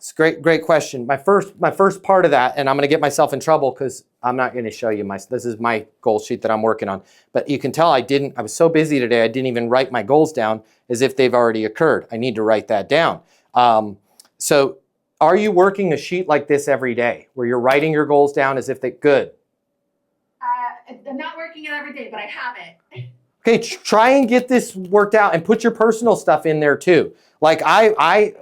It's a great question. My first part of that, and I'm going to get myself in trouble because I'm not going to show you this is my goal sheet that I'm working on. But you can tell I was so busy today, I didn't even write my goals down as if they've already occurred. I need to write that down. So are you working a sheet like this every day where you're writing your goals down as if they're good? I'm not working it every day, but I have it. Okay, try and get this worked out and put your personal stuff in there too. Like I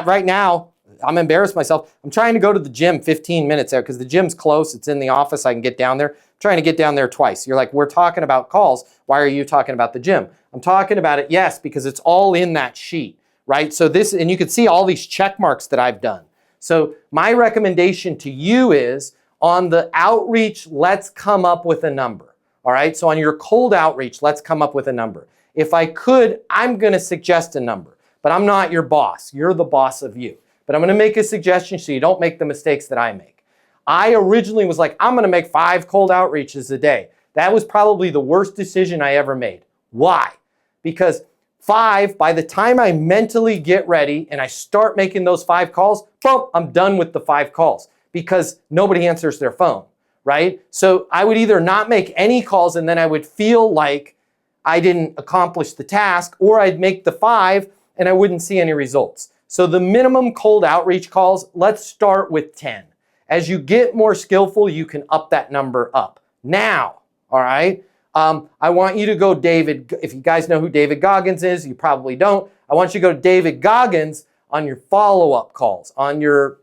right now, I'm embarrassed myself. I'm trying to go to the gym 15 minutes there because the gym's close. It's in the office. I can get down there. I'm trying to get down there twice. You're like, we're talking about calls. Why are you talking about the gym? I'm talking about it, yes, because it's all in that sheet, right? So this, and you can see all these check marks that I've done. So my recommendation to you is on the outreach, let's come up with a number. All right, so on your cold outreach, let's come up with a number. If I could, I'm going to suggest a number, but I'm not your boss. You're the boss of you. But I'm going to make a suggestion so you don't make the mistakes that I make. I originally was like, I'm going to make 5 cold outreaches a day. That was probably the worst decision I ever made. Why? Because 5, by the time I mentally get ready and I start making those 5 calls, boom, I'm done with the 5 calls because nobody answers their phone, right? So I would either not make any calls and then I would feel like I didn't accomplish the task, or I'd make the 5 and I wouldn't see any results. So the minimum cold outreach calls, let's start with 10. As you get more skillful, you can up that number up. Now, all right, I want you to go David, if you guys know who David Goggins is, you probably don't. I want you to go David Goggins on your follow-up calls, on your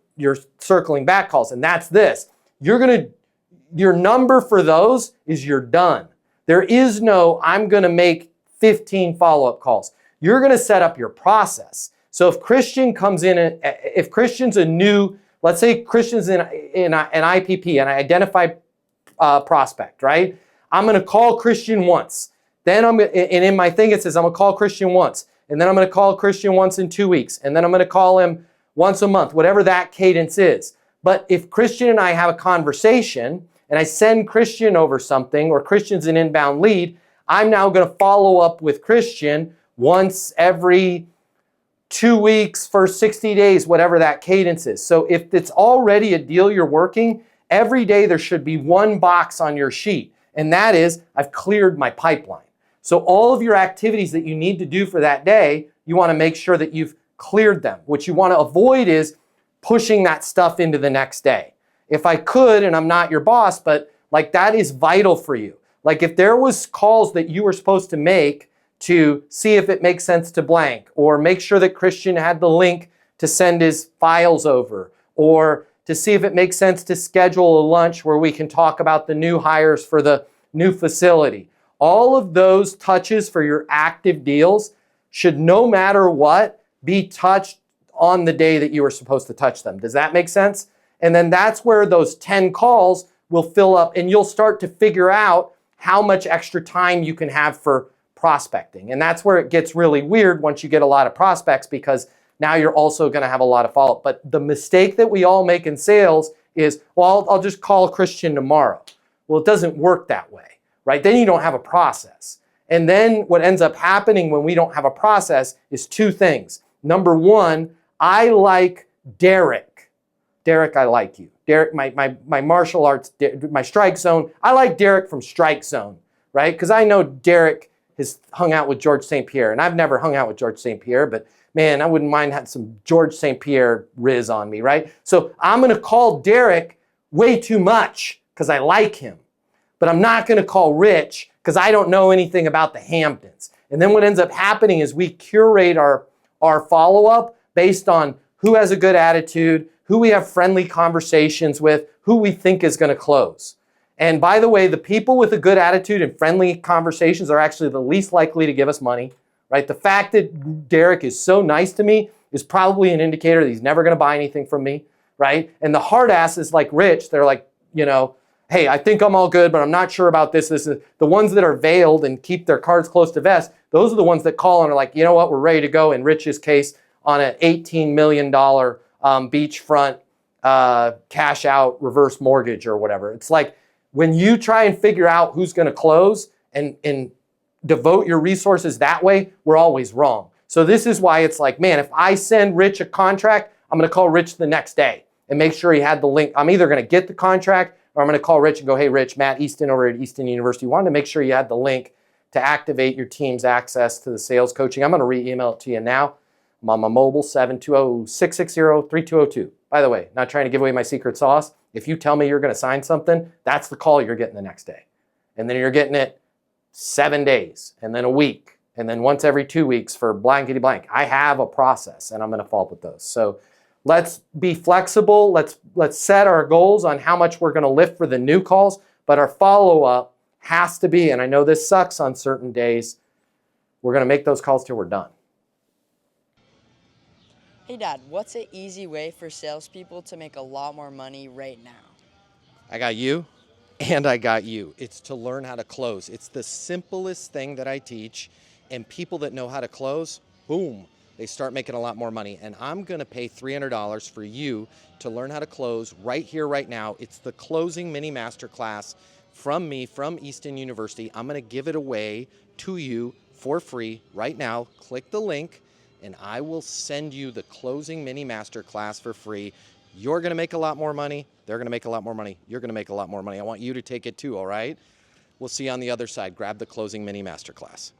circling back calls, and that's this. Your number for those is you're done. There is no, I'm gonna make 15 follow-up calls. You're gonna set up your process. So if Christian comes in, if Christian's a new, let's say Christian's in an IPP, an identified prospect, right? I'm going to call Christian once. Then and in my thing it says I'm going to call Christian once. And then I'm going to call Christian once in 2 weeks. And then I'm going to call him once a month, whatever that cadence is. But if Christian and I have a conversation and I send Christian over something, or Christian's an inbound lead, I'm now going to follow up with Christian once every 2 weeks for 60 days, whatever that cadence is. So if it's already a deal you're working, every day there should be one box on your sheet. And that is, I've cleared my pipeline. So all of your activities that you need to do for that day, you want to make sure that you've cleared them. What you want to avoid is pushing that stuff into the next day. If I could, and I'm not your boss, but like that is vital for you. Like if there was calls that you were supposed to make to see if it makes sense to blank, or make sure that Christian had the link to send his files over, or to see if it makes sense to schedule a lunch where we can talk about the new hires for the new facility. All of those touches for your active deals should, no matter what, be touched on the day that you were supposed to touch them. Does that make sense? And then that's where those 10 calls will fill up, and you'll start to figure out how much extra time you can have for prospecting. And that's where it gets really weird once you get a lot of prospects, because now you're also going to have a lot of follow-up. But the mistake that we all make in sales is, well, I'll just call Christian tomorrow. Well, it doesn't work that way, right? Then you don't have a process. And then what ends up happening when we don't have a process is 2 things. Number 1, I like Derek. Derek, I like you. Derek, my martial arts, my Strike Zone. I like Derek from Strike Zone, right? Because I know Derek has hung out with George St. Pierre, and I've never hung out with George St. Pierre, but man, I wouldn't mind having some George St. Pierre riz on me, right? So I'm going to call Derek way too much because I like him, but I'm not going to call Rich because I don't know anything about the Hamptons. And then what ends up happening is we curate our follow-up based on who has a good attitude, who we have friendly conversations with, who we think is going to close. And by the way, the people with a good attitude and friendly conversations are actually the least likely to give us money, right? The fact that Derek is so nice to me is probably an indicator that he's never going to buy anything from me, right? And the hard asses like Rich, they're like, you know, hey, I think I'm all good, but I'm not sure about this. The ones that are veiled and keep their cards close to vest, those are the ones that call and are like, you know what, we're ready to go. In Rich's case, on an $18 million beachfront cash out reverse mortgage or whatever. It's like, when you try and figure out who's going to close and devote your resources that way, we're always wrong. So this is why it's like, man, if I send Rich a contract, I'm going to call Rich the next day and make sure he had the link. I'm either going to get the contract or I'm going to call Rich and go, hey, Rich, Matt Easton over at Easton University wanted to make sure you had the link to activate your team's access to the sales coaching. I'm going to re-email it to you now. I'm on my mobile, 720-660-3202. By the way, not trying to give away my secret sauce. If you tell me you're going to sign something, that's the call you're getting the next day. And then you're getting it 7 days, and then a week, and then once every 2 weeks for blankety blank. I have a process, and I'm going to follow up with those. So let's be flexible. Let's set our goals on how much we're going to lift for the new calls, but our follow-up has to be, and I know this sucks on certain days, we're going to make those calls till we're done. Hey Dad, what's an easy way for salespeople to make a lot more money right now? I got you, and I got you. It's to learn how to close. It's the simplest thing that I teach, and people that know how to close, boom, they start making a lot more money. And I'm gonna pay $300 for you to learn how to close right here, right now. It's the Closing Mini Masterclass from me, from Easton University. I'm gonna give it away to you for free right now. Click the link, and I will send you the Closing Mini Masterclass for free. You're gonna make a lot more money. They're gonna make a lot more money. You're gonna make a lot more money. I want you to take it too, all right? We'll see you on the other side. Grab the Closing Mini Masterclass.